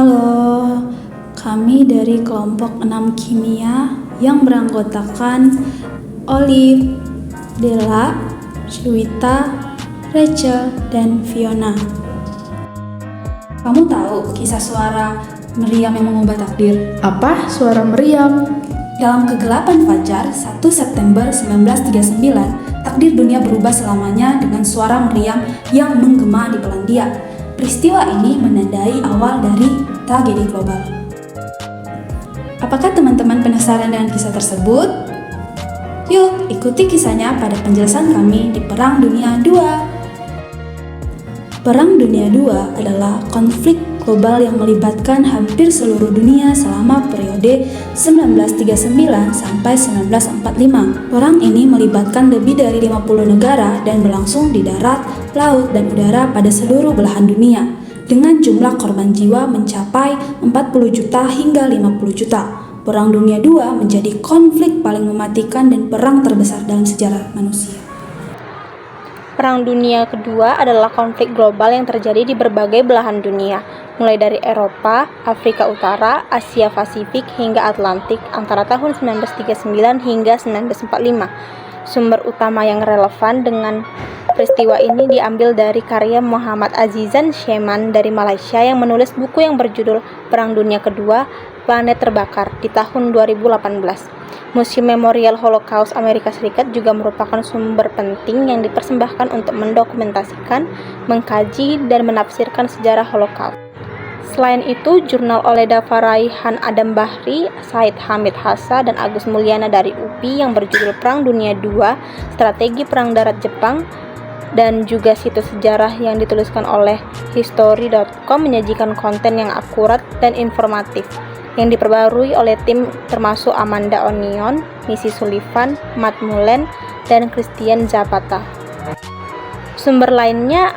Halo, kami dari kelompok 6 kimia yang beranggotakan Olive, Della, Syuita, Rachel, dan Fiona. Kamu tahu kisah suara meriam yang mengubah takdir? Apa suara meriam? Dalam kegelapan fajar 1 September 1939, takdir dunia berubah selamanya dengan suara meriam yang menggema di Polandia. Peristiwa ini menandai awal dari tragedi global. Apakah teman-teman penasaran dengan kisah tersebut? Yuk, ikuti kisahnya pada penjelasan kami di Perang Dunia II. Perang Dunia II adalah konflik global yang melibatkan hampir seluruh dunia selama periode 1939 sampai 1945. Perang ini melibatkan lebih dari 50 negara dan berlangsung di darat, laut, dan udara pada seluruh belahan dunia, dengan jumlah korban jiwa mencapai 40 juta hingga 50 juta. Perang Dunia II menjadi konflik paling mematikan dan perang terbesar dalam sejarah manusia. Perang Dunia Kedua adalah konflik global yang terjadi di berbagai belahan dunia, mulai dari Eropa, Afrika Utara, Asia Pasifik, hingga Atlantik antara tahun 1939 hingga 1945. Sumber utama yang relevan dengan peristiwa ini diambil dari karya Muhammad Azizan Sheman dari Malaysia yang menulis buku yang berjudul Perang Dunia Kedua, Planet Terbakar di tahun 2018. Museum Memorial Holocaust Amerika Serikat juga merupakan sumber penting yang dipersembahkan untuk mendokumentasikan, mengkaji, dan menafsirkan sejarah Holocaust. Selain itu, jurnal oleh Faraihan Adam Bahri, Said Hamid Hassa, dan Agus Mulyana dari UPI yang berjudul Perang Dunia II, Strategi Perang Darat Jepang, dan juga situs sejarah yang dituliskan oleh History.com menyajikan konten yang akurat dan informatif, yang diperbarui oleh tim termasuk Amanda Onion, Missy Sullivan, Matt Mullen, dan Christian Zapata. Sumber lainnya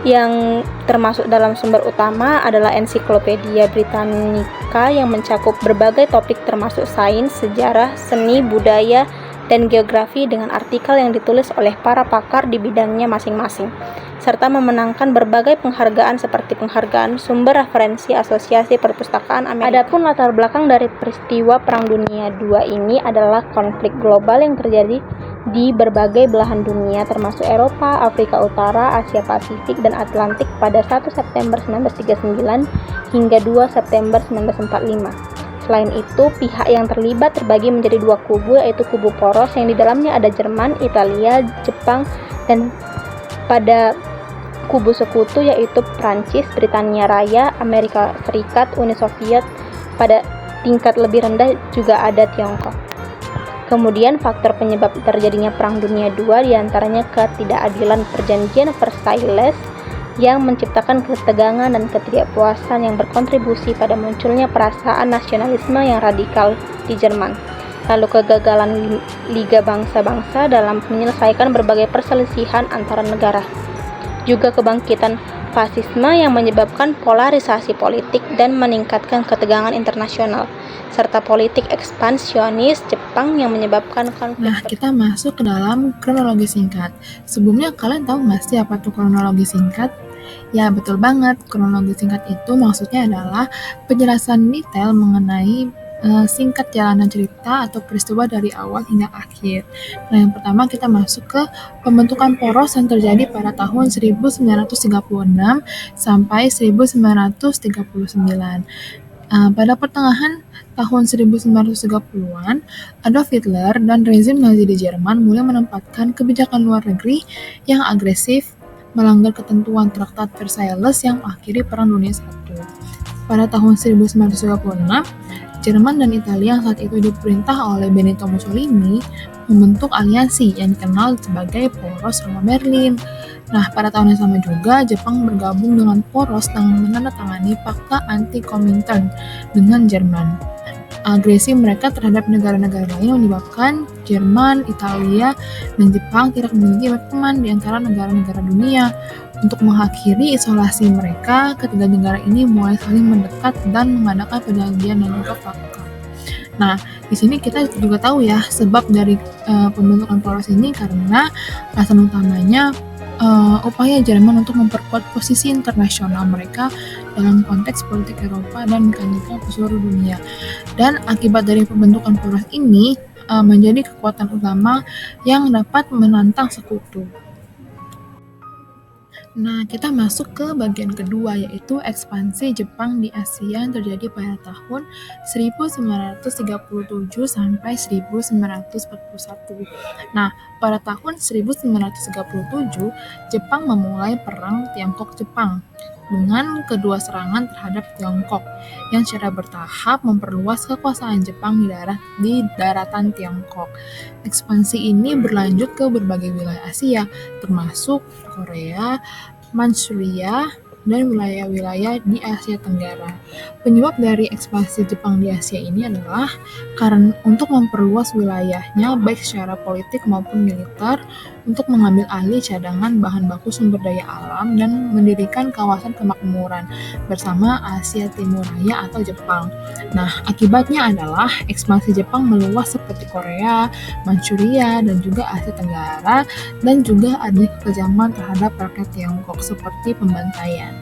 yang termasuk dalam sumber utama adalah Ensiklopedia Britannica yang mencakup berbagai topik termasuk sains, sejarah, seni, budaya, dan geografi dengan artikel yang ditulis oleh para pakar di bidangnya masing-masing, serta memenangkan berbagai penghargaan seperti penghargaan sumber referensi Asosiasi Perpustakaan Amerika. Adapun latar belakang dari peristiwa Perang Dunia II ini adalah konflik global yang terjadi di berbagai belahan dunia termasuk Eropa, Afrika Utara, Asia Pasifik, dan Atlantik pada 1 September 1939 hingga 2 September 1945. Selain itu, pihak yang terlibat terbagi menjadi dua kubu, yaitu kubu poros yang di dalamnya ada Jerman, Italia, Jepang, dan pada kubu sekutu yaitu Prancis, Britania Raya, Amerika Serikat, Uni Soviet. Pada tingkat lebih rendah juga ada Tiongkok. Kemudian faktor penyebab terjadinya Perang Dunia II diantaranya ketidakadilan Perjanjian Versailles yang menciptakan ketegangan dan ketidakpuasan yang berkontribusi pada munculnya perasaan nasionalisme yang radikal di Jerman. Lalu kegagalan Liga Bangsa-Bangsa dalam menyelesaikan berbagai perselisihan antara negara. Juga kebangkitan fasisme yang menyebabkan polarisasi politik dan meningkatkan ketegangan internasional, serta politik ekspansionis Jepang yang menyebabkan konflik. Nah, kita masuk ke dalam kronologi singkat. Sebelumnya, kalian tahu nggak sih apa itu kronologi singkat? Ya, betul banget. Kronologi singkat itu maksudnya adalah penjelasan detail mengenai singkat jalanan cerita atau peristiwa dari awal hingga akhir. Nah, yang pertama kita masuk ke pembentukan poros yang terjadi pada tahun 1936 sampai 1939. Pada pertengahan tahun 1930-an, Adolf Hitler dan rezim Nazi di Jerman mulai menempatkan kebijakan luar negeri yang agresif, melanggar ketentuan Traktat Versailles yang mengakhiri Perang Dunia I. Pada tahun 1936, Jerman dan Italia yang saat itu diperintah oleh Benito Mussolini membentuk aliansi yang dikenal sebagai Poros Roma-Berlin. Nah, pada tahun yang sama juga, Jepang bergabung dengan Poros dengan menandatangani Fakta Anti-Komintern dengan Jerman. Agresi mereka terhadap negara-negara lain menyebabkan Jerman, Italia, dan Jepang tidak memiliki teman di antara negara-negara dunia. Untuk mengakhiri isolasi mereka, ketiga negara ini mulai saling mendekat dan mengadakan perjanjian dan juga fakta. Nah, di sini kita juga tahu ya sebab dari pembentukan poros ini karena alasan utamanya upaya Jerman untuk memperkuat posisi internasional mereka dalam konteks politik Eropa dan mekanika ke seluruh dunia. Dan akibat dari pembentukan poros ini menjadi kekuatan utama yang dapat menantang sekutu. Nah, kita masuk ke bagian kedua, yaitu ekspansi Jepang di Asia yang terjadi pada tahun 1937 sampai 1941. Nah, pada tahun 1937, Jepang memulai Perang Tiongkok-Jepang dengan kedua serangan terhadap Tiongkok yang secara bertahap memperluas kekuasaan Jepang di daratan Tiongkok. Ekspansi ini berlanjut ke berbagai wilayah Asia, termasuk Korea, Manchuria, dan wilayah-wilayah di Asia Tenggara. Penyebab dari ekspansi Jepang di Asia ini adalah karena untuk memperluas wilayahnya baik secara politik maupun militer, untuk mengambil alih cadangan bahan baku sumber daya alam dan mendirikan kawasan kemakmuran bersama Asia Timur Raya atau Jepang. Nah, akibatnya adalah ekspansi Jepang meluas seperti Korea, Manchuria, dan juga Asia Tenggara, dan juga adanya kekejaman terhadap rakyat Tiongkok seperti pembantaian.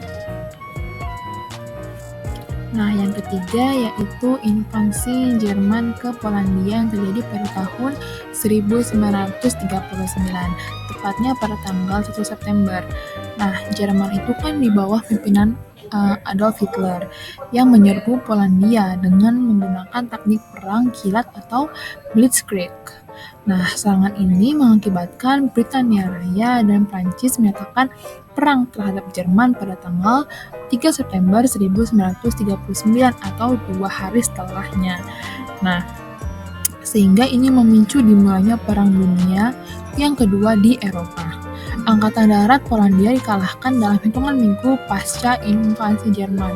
Nah, yang ketiga yaitu invasi Jerman ke Polandia yang terjadi pada tahun 1939, tepatnya pada tanggal 1 September. Nah, Jerman itu kan di bawah pimpinan Adolf Hitler yang menyerbu Polandia dengan menggunakan teknik perang kilat atau Blitzkrieg. Nah, serangan ini mengakibatkan Britania Raya dan Prancis menyatakan perang terhadap Jerman pada tanggal 3 September 1939 atau 2 hari setelahnya. Nah, sehingga ini memicu dimulainya Perang Dunia yang kedua di Eropa. Angkatan darat Polandia dikalahkan dalam hitungan minggu pasca invasi Jerman.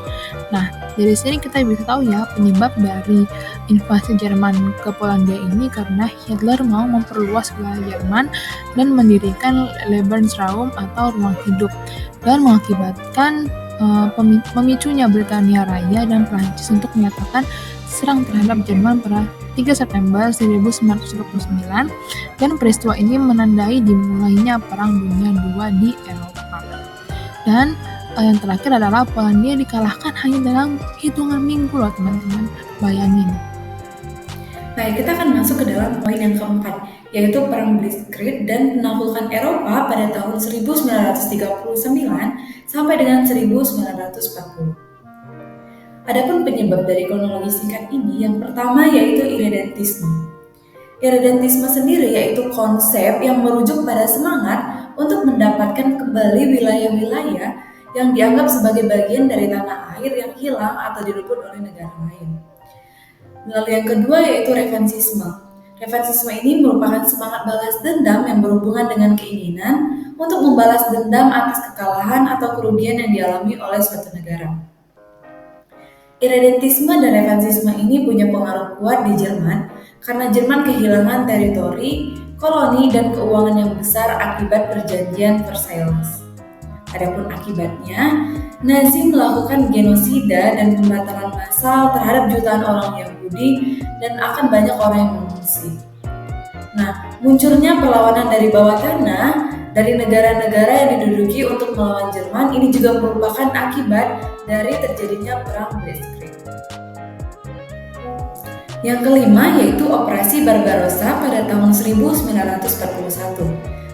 Nah, dari sini kita bisa tahu ya penyebab dari invasi Jerman ke Polandia ini karena Hitler mau memperluas wilayah Jerman dan mendirikan Lebensraum atau ruang hidup, dan mengakibatkan memicunya Britania Raya dan Prancis untuk menyatakan serang terhadap Jerman pada 3 September 1939, dan peristiwa ini menandai dimulainya Perang Dunia II di Eropa. Dan yang terakhir adalah Polandia dikalahkan hanya dalam hitungan minggu loh teman-teman, bayangin. Baik, kita akan masuk ke dalam poin yang keempat, yaitu Perang Blitzkrieg dan penaklukan Eropa pada tahun 1939 sampai dengan 1940. Adapun penyebab dari kronologi singkat ini, yang pertama yaitu irredentisme. Irredentisme sendiri yaitu konsep yang merujuk pada semangat untuk mendapatkan kembali wilayah-wilayah yang dianggap sebagai bagian dari tanah air yang hilang atau direbut oleh negara lain. Lalu yang kedua yaitu revansisme. Revansisme ini merupakan semangat balas dendam yang berhubungan dengan keinginan untuk membalas dendam atas kekalahan atau kerugian yang dialami oleh suatu negara. Irredentisme dan revansisme ini punya pengaruh kuat di Jerman karena Jerman kehilangan teritori, koloni, dan keuangan yang besar akibat perjanjian Versailles. Adapun akibatnya, Nazi melakukan genosida dan pembatalan massal terhadap jutaan orang Yahudi dan akan banyak orang yang mengungsi. Nah, munculnya perlawanan dari bawah tanah dari negara-negara yang diduduki untuk melawan Jerman ini juga merupakan akibat dari terjadinya Perang Blitzkrieg. Yang kelima yaitu Operasi Barbarossa pada tahun 1941.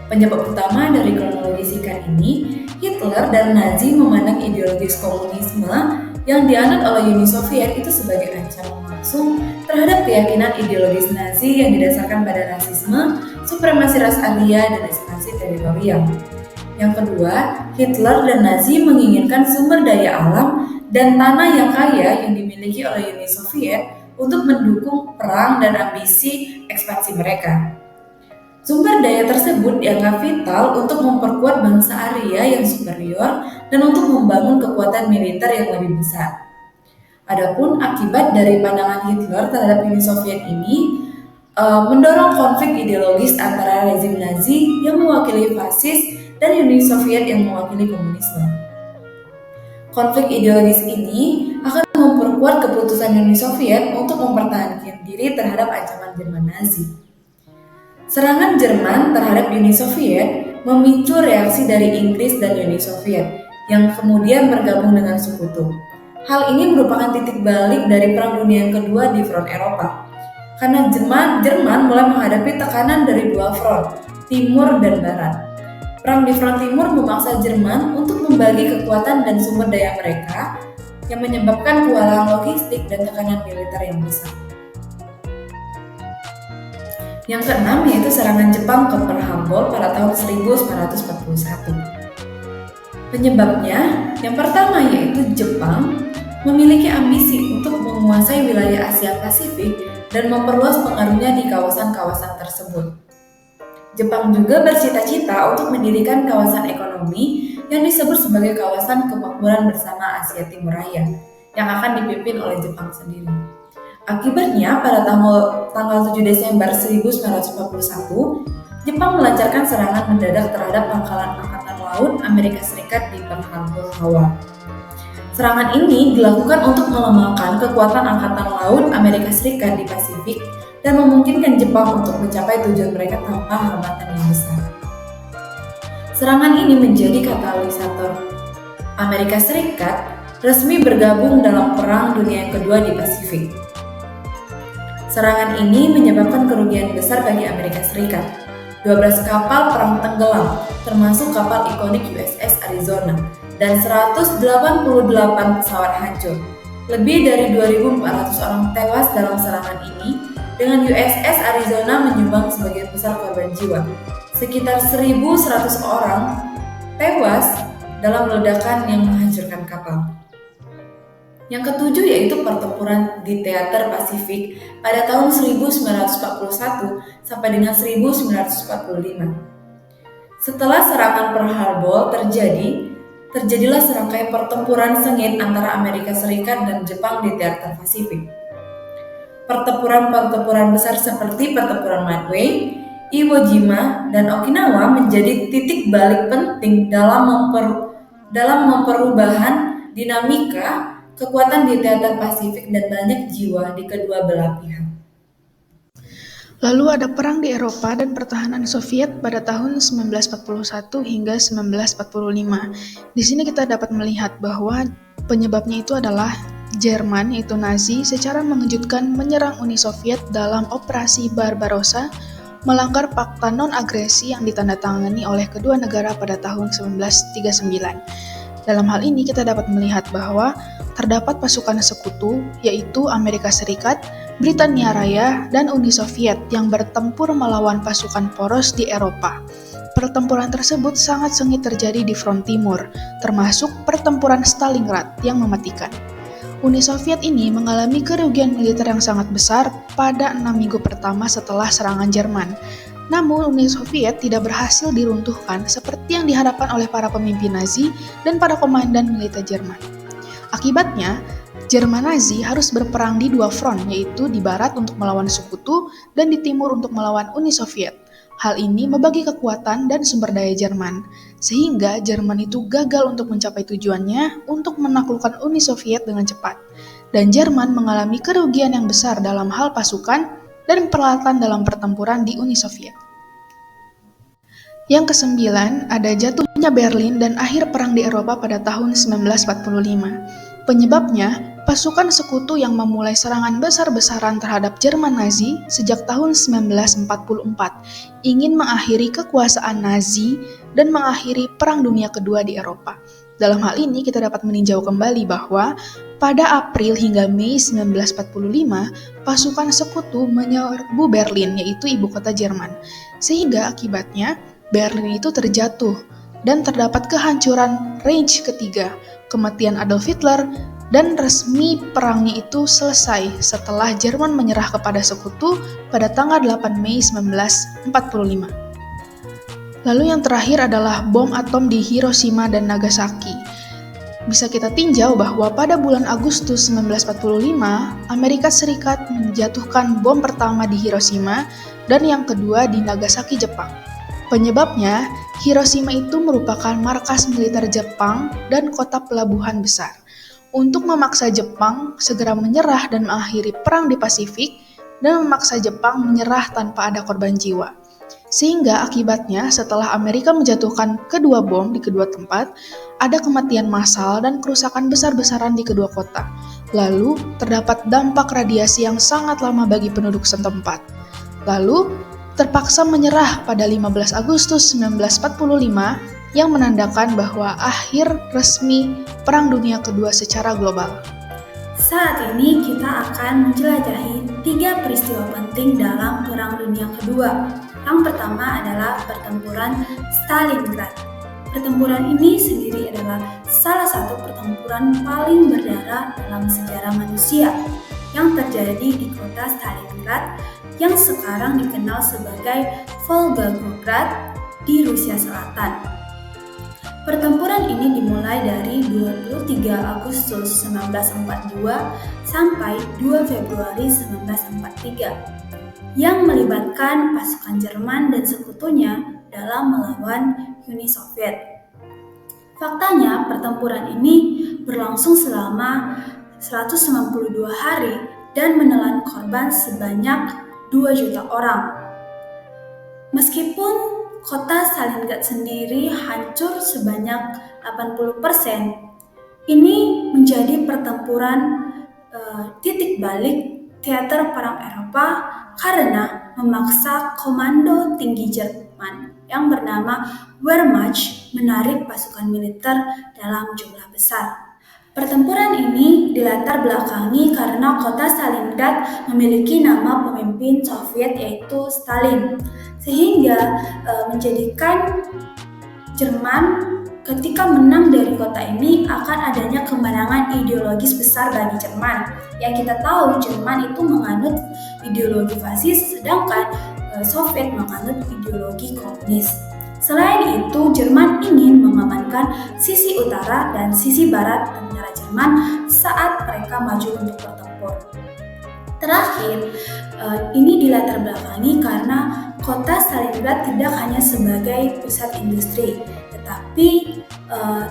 Penyebab utama dari kronologi singkat ini, Hitler dan Nazi memandang ideologis komunisme yang dianut oleh Uni Soviet itu sebagai ancaman langsung terhadap keyakinan ideologis Nazi yang didasarkan pada rasisme, supremasi ras Aria, dan ekspansi teritorial. Yang kedua, Hitler dan Nazi menginginkan sumber daya alam dan tanah yang kaya yang dimiliki oleh Uni Soviet untuk mendukung perang dan ambisi ekspansi mereka. Sumber daya tersebut dianggap vital untuk memperkuat bangsa Arya yang superior dan untuk membangun kekuatan militer yang lebih besar. Adapun akibat dari pandangan Hitler terhadap Uni Soviet ini mendorong konflik ideologis antara rezim Nazi yang mewakili fasis dan Uni Soviet yang mewakili komunisme. Konflik ideologis ini akan memperkuat keputusan Uni Soviet untuk mempertahankan diri terhadap ancaman Jerman Nazi. Serangan Jerman terhadap Uni Soviet memicu reaksi dari Inggris dan Uni Soviet, yang kemudian bergabung dengan Sekutu. Hal ini merupakan titik balik dari Perang Dunia yang kedua di front Eropa. Karena Jerman mulai menghadapi tekanan dari dua front, Timur dan Barat. Perang di front Timur memaksa Jerman untuk membagi kekuatan dan sumber daya mereka yang menyebabkan kewalahan logistik dan tekanan militer yang besar. Yang keenam yaitu serangan Jepang ke Pearl Harbor pada tahun 1941. Penyebabnya, yang pertama yaitu Jepang memiliki ambisi untuk menguasai wilayah Asia Pasifik dan memperluas pengaruhnya di kawasan-kawasan tersebut. Jepang juga bercita-cita untuk mendirikan kawasan ekonomi yang disebut sebagai kawasan kemakmuran bersama Asia Timur Raya yang akan dipimpin oleh Jepang sendiri. Akibatnya, pada tanggal 7 Desember 1941, Jepang melancarkan serangan mendadak terhadap pangkalan Angkatan Laut Amerika Serikat di Pearl Harbor, Hawaii. Serangan ini dilakukan untuk melemahkan kekuatan Angkatan Laut Amerika Serikat di Pasifik dan memungkinkan Jepang untuk mencapai tujuan mereka tanpa hambatan yang besar. Serangan ini menjadi katalisator Amerika Serikat resmi bergabung dalam Perang Dunia yang kedua di Pasifik. Serangan ini menyebabkan kerugian besar bagi Amerika Serikat. 12 kapal perang tenggelam, termasuk kapal ikonik USS Arizona, dan 188 pesawat hancur. Lebih dari 2.400 orang tewas dalam serangan ini, dengan USS Arizona menyumbang sebagian besar korban jiwa. Sekitar 1.100 orang tewas dalam ledakan yang menghancurkan kapal. Yang ketujuh yaitu pertempuran di Teater Pasifik pada tahun 1941 sampai dengan 1945. Setelah serangan Pearl Harbor terjadilah serangkaian pertempuran sengit antara Amerika Serikat dan Jepang di Teater Pasifik. Pertempuran besar seperti Pertempuran Midway, Iwo Jima, dan Okinawa menjadi titik balik penting dalam memperubahan dinamika kekuatan di Teater Pasifik dan banyak jiwa di kedua belah pihak. Lalu ada perang di Eropa dan pertahanan Soviet pada tahun 1941 hingga 1945. Di sini kita dapat melihat bahwa penyebabnya itu adalah Jerman, yaitu Nazi, secara mengejutkan menyerang Uni Soviet dalam Operasi Barbarossa, melanggar fakta non-agresi yang ditandatangani oleh kedua negara pada tahun 1939. Dalam hal ini kita dapat melihat bahwa terdapat pasukan sekutu, yaitu Amerika Serikat, Britania Raya, dan Uni Soviet yang bertempur melawan pasukan poros di Eropa. Pertempuran tersebut sangat sengit terjadi di front timur, termasuk pertempuran Stalingrad yang mematikan. Uni Soviet ini mengalami kerugian militer yang sangat besar pada 6 minggu pertama setelah serangan Jerman. Namun Uni Soviet tidak berhasil diruntuhkan seperti yang diharapkan oleh para pemimpin Nazi dan para komandan militer Jerman. Akibatnya, Jerman Nazi harus berperang di dua front, yaitu di barat untuk melawan Sekutu dan di timur untuk melawan Uni Soviet. Hal ini membagi kekuatan dan sumber daya Jerman, sehingga Jerman itu gagal untuk mencapai tujuannya untuk menaklukkan Uni Soviet dengan cepat. Dan Jerman mengalami kerugian yang besar dalam hal pasukan dan peralatan dalam pertempuran di Uni Soviet. Yang kesembilan, ada jatuhnya Berlin dan akhir perang di Eropa pada tahun 1945. Penyebabnya, pasukan sekutu yang memulai serangan besar-besaran terhadap Jerman Nazi sejak tahun 1944 ingin mengakhiri kekuasaan Nazi dan mengakhiri Perang Dunia Kedua di Eropa. Dalam hal ini kita dapat meninjau kembali bahwa pada April hingga Mei 1945, pasukan sekutu menyerbu Berlin, yaitu ibu kota Jerman. Sehingga akibatnya Berlin itu terjatuh dan terdapat kehancuran Reich ketiga, kematian Adolf Hitler, dan resmi perangnya itu selesai setelah Jerman menyerah kepada sekutu pada tanggal 8 Mei 1945. Lalu yang terakhir adalah bom atom di Hiroshima dan Nagasaki. Bisa kita tinjau bahwa pada bulan Agustus 1945, Amerika Serikat menjatuhkan bom pertama di Hiroshima dan yang kedua di Nagasaki, Jepang. Penyebabnya, Hiroshima itu merupakan markas militer Jepang dan kota pelabuhan besar. Untuk memaksa Jepang segera menyerah dan mengakhiri perang di Pasifik, dan memaksa Jepang menyerah tanpa ada korban jiwa. Sehingga akibatnya setelah Amerika menjatuhkan kedua bom di kedua tempat, ada kematian massal dan kerusakan besar-besaran di kedua kota. Lalu, terdapat dampak radiasi yang sangat lama bagi penduduk setempat. Lalu, terpaksa menyerah pada 15 Agustus 1945 yang menandakan bahwa akhir resmi Perang Dunia Kedua secara global. Saat ini kita akan menjelajahi 3 peristiwa penting dalam Perang Dunia Kedua. Yang pertama adalah pertempuran Stalingrad. Pertempuran ini sendiri adalah salah satu pertempuran paling berdarah dalam sejarah manusia yang terjadi di kota Stalingrad yang sekarang dikenal sebagai Volgograd di Rusia Selatan. Pertempuran ini dimulai dari 23 Agustus 1942 sampai 2 Februari 1943 yang melibatkan pasukan Jerman dan sekutunya dalam melawan Uni Soviet. Faktanya, pertempuran ini berlangsung selama 192 hari dan menelan korban sebanyak 2 juta orang. Meskipun kota Stalingrad sendiri hancur sebanyak 80%, ini menjadi pertempuran titik balik teater perang Eropa karena memaksa komando tinggi Jerman yang bernama Wehrmacht menarik pasukan militer dalam jumlah besar. Pertempuran ini dilatar belakangi karena kota Stalingrad memiliki nama pemimpin Soviet yaitu Stalin, sehingga menjadikan Jerman ketika menang dari kota ini akan adanya kemenangan ideologis besar bagi Jerman. Yang kita tahu Jerman itu menganut ideologi fasis, sedangkan Soviet menganut ideologi komunis. Selain itu, Jerman ingin mengamankan sisi utara dan sisi barat negara Jerman saat mereka maju untuk bertempur. Terakhir, ini dilatar belakangi karena kota Stalingrad tidak hanya sebagai pusat industri, tetapi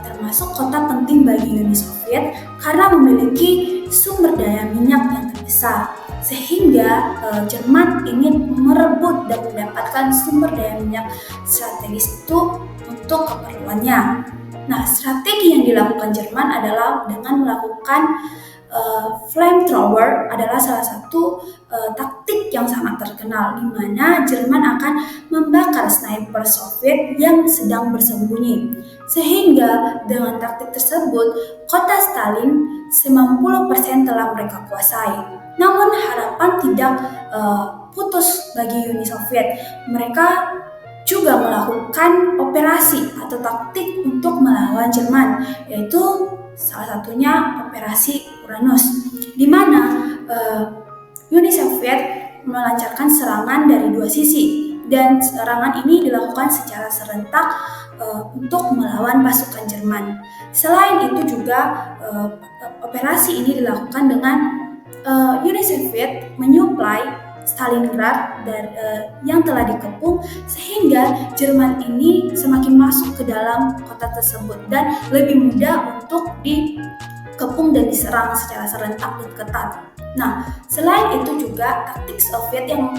termasuk kota penting bagi Uni Soviet karena memiliki sumber daya minyak yang terbesar. Sehingga Jerman ingin merebut dan mendapatkan sumber daya minyak strategis itu untuk keperluannya. Nah, strategi yang dilakukan Jerman adalah dengan melakukan flamethrower adalah salah satu taktik yang sangat terkenal, di mana Jerman akan membakar sniper Soviet yang sedang bersembunyi. Sehingga dengan taktik tersebut, kota Stalin 90% telah mereka kuasai. Namun harapan tidak putus bagi Uni Soviet. Mereka juga melakukan operasi atau taktik untuk melawan Jerman, yaitu salah satunya operasi Uranus, di mana Uni Soviet melancarkan serangan dari 2 sisi, dan serangan ini dilakukan secara serentak untuk melawan pasukan Jerman. Selain itu juga operasi ini dilakukan dengan Uni Soviet menyuplai Stalingrad yang telah dikepung, sehingga Jerman ini semakin masuk ke dalam kota tersebut dan lebih mudah untuk dikepung dan diserang secara serentak dan ketat. Nah, selain itu juga taktik Soviet yang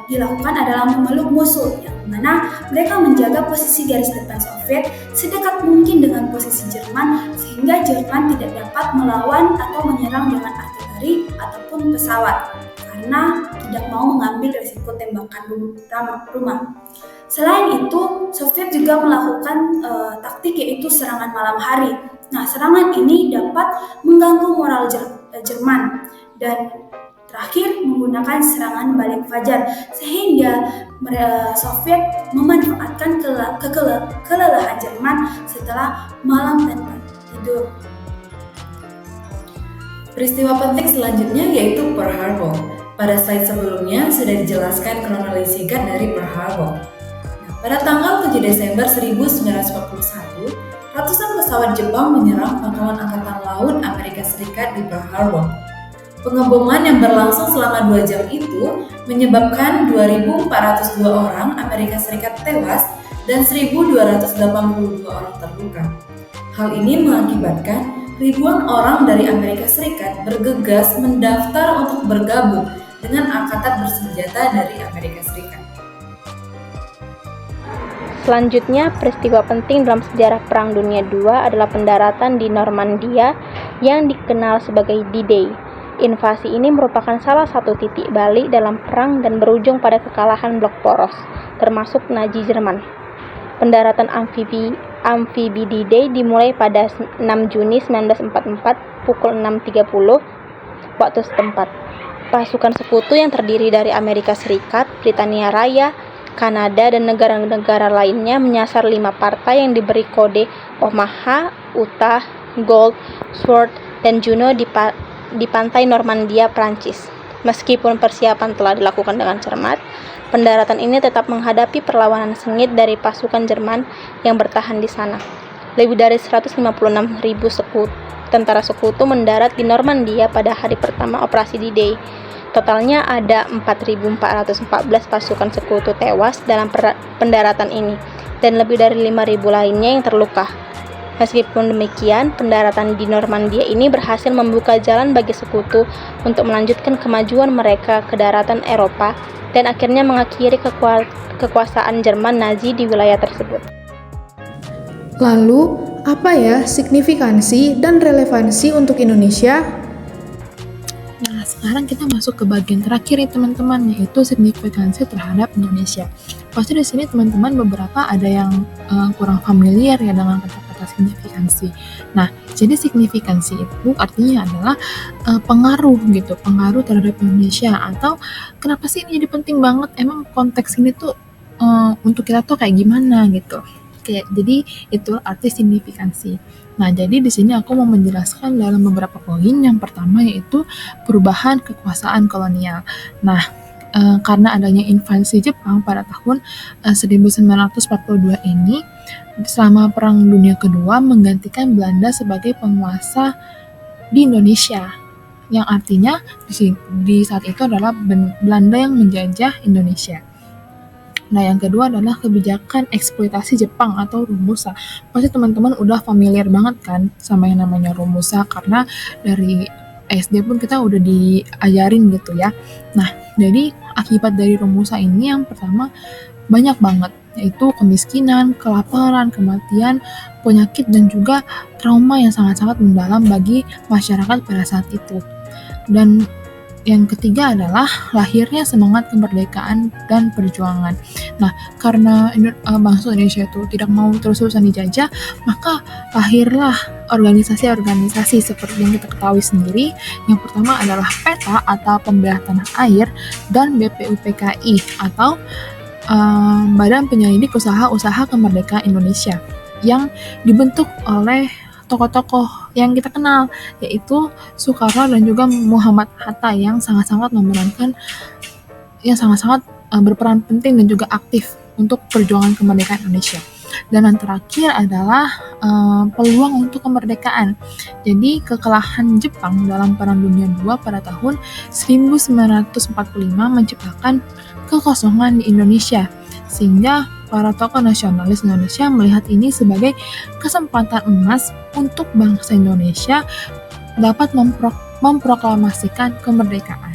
dilakukan adalah memeluk musuh, yang mana mereka menjaga posisi garis depan Soviet sedekat mungkin dengan posisi Jerman, sehingga Jerman tidak dapat melawan atau menyerang dengan artileri ataupun pesawat karena tidak mau mengambil risiko tembakan rumah. Selain itu, Soviet juga melakukan taktik yaitu serangan malam hari. Nah, serangan ini dapat mengganggu moral Jerman dan terakhir menggunakan serangan balik fajar, sehingga Soviet memanfaatkan kelelahan Jerman setelah malam tanpa tidur. Peristiwa penting selanjutnya yaitu Pearl Harbor. Pada slide sebelumnya sudah dijelaskan kronologi singkat dari Pearl Harbor. Nah, pada tanggal 7 Desember 1941, ratusan pesawat Jepang menyerang pangkalan Angkatan Laut Amerika Serikat di Pearl Harbor. Pengeboman yang berlangsung selama 2 jam itu menyebabkan 2.402 orang Amerika Serikat tewas dan 1.282 orang terluka. Hal ini mengakibatkan ribuan orang dari Amerika Serikat bergegas mendaftar untuk bergabung dengan angkatan bersenjata dari Amerika Serikat. Selanjutnya, peristiwa penting dalam sejarah Perang Dunia II adalah pendaratan di Normandia yang dikenal sebagai D-Day. Invasi ini merupakan salah satu titik balik dalam perang dan berujung pada kekalahan blok poros, termasuk Nazi Jerman. Pendaratan amfibi D-Day dimulai pada 6 Juni 1944 pukul 6.30 waktu setempat. Pasukan sekutu yang terdiri dari Amerika Serikat, Britania Raya, Kanada, dan negara-negara lainnya menyasar 5 partai yang diberi kode Omaha, Utah, Gold, Sword, dan Juno di pantai Normandia, Prancis. Meskipun persiapan telah dilakukan dengan cermat, pendaratan ini tetap menghadapi perlawanan sengit dari pasukan Jerman yang bertahan di sana. Lebih dari 156.000 tentara sekutu mendarat di Normandia pada hari pertama operasi D-Day. Totalnya ada 4.414 pasukan sekutu tewas dalam pendaratan ini, dan lebih dari 5.000 lainnya yang terluka. Meskipun demikian, pendaratan di Normandia ini berhasil membuka jalan bagi sekutu untuk melanjutkan kemajuan mereka ke daratan Eropa dan akhirnya mengakhiri kekuasaan Jerman Nazi di wilayah tersebut. Lalu, apa ya signifikansi dan relevansi untuk Indonesia? Nah, sekarang kita masuk ke bagian terakhir nih teman-teman, yaitu signifikansi terhadap Indonesia. Pasti di sini teman-teman beberapa ada yang kurang familiar ya dengan kata-kata signifikansi. Nah, jadi signifikansi itu artinya adalah pengaruh terhadap Indonesia, atau kenapa sih ini jadi penting banget? Emang konteks ini tuh untuk kita tuh kayak gimana gitu. Jadi itu arti signifikansi. Nah, jadi di sini aku mau menjelaskan dalam beberapa poin. Yang pertama yaitu perubahan kekuasaan kolonial. Nah, karena adanya invasi Jepang pada tahun 1942 ini, selama Perang Dunia Kedua menggantikan Belanda sebagai penguasa di Indonesia, yang artinya di saat itu adalah Belanda yang menjajah Indonesia. Nah, yang kedua adalah kebijakan eksploitasi Jepang atau Romusa. Pasti teman-teman udah familiar banget kan sama yang namanya Romusa, karena dari SD pun kita udah diajarin gitu ya. Nah, jadi akibat dari Romusa ini yang pertama banyak banget, yaitu kemiskinan, kelaparan, kematian, penyakit, dan juga trauma yang sangat-sangat mendalam bagi masyarakat pada saat itu. Dan yang ketiga adalah lahirnya semangat kemerdekaan dan perjuangan. Nah, karena bangsa Indonesia itu tidak mau terus-terusan dijajah, maka lahirlah organisasi-organisasi seperti yang kita ketahui sendiri. Yang pertama adalah PETA atau Pembelah Tanah Air, dan BPUPKI atau Badan Penyelidik Usaha-Usaha Kemerdekaan Indonesia, yang dibentuk oleh tokoh-tokoh yang kita kenal, yaitu Soekarno dan juga Muhammad Hatta, yang sangat-sangat berperan penting dan juga aktif untuk perjuangan kemerdekaan Indonesia. Dan yang terakhir adalah peluang untuk kemerdekaan. Jadi kekalahan Jepang dalam Perang Dunia II pada tahun 1945 menciptakan kekosongan di Indonesia, sehingga para tokoh nasionalis Indonesia melihat ini sebagai kesempatan emas untuk bangsa Indonesia dapat memproklamasikan kemerdekaan.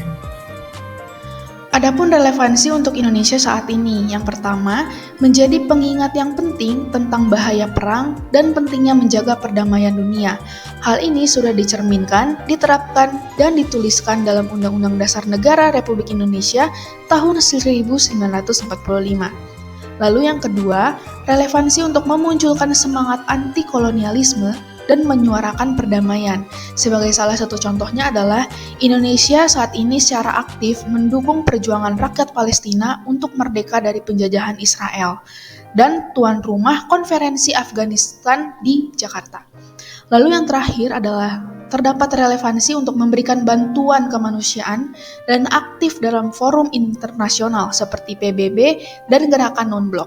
Adapun relevansi untuk Indonesia saat ini, yang pertama, menjadi pengingat yang penting tentang bahaya perang dan pentingnya menjaga perdamaian dunia. Hal ini sudah dicerminkan, diterapkan, dan dituliskan dalam Undang-Undang Dasar Negara Republik Indonesia tahun 1945. Lalu yang kedua, relevansi untuk memunculkan semangat anti-kolonialisme dan menyuarakan perdamaian. Sebagai salah satu contohnya adalah Indonesia saat ini secara aktif mendukung perjuangan rakyat Palestina untuk merdeka dari penjajahan Israel, dan tuan rumah konferensi Afghanistan di Jakarta. Lalu yang terakhir adalah terdapat relevansi untuk memberikan bantuan kemanusiaan dan aktif dalam forum internasional seperti PBB dan gerakan non-blok.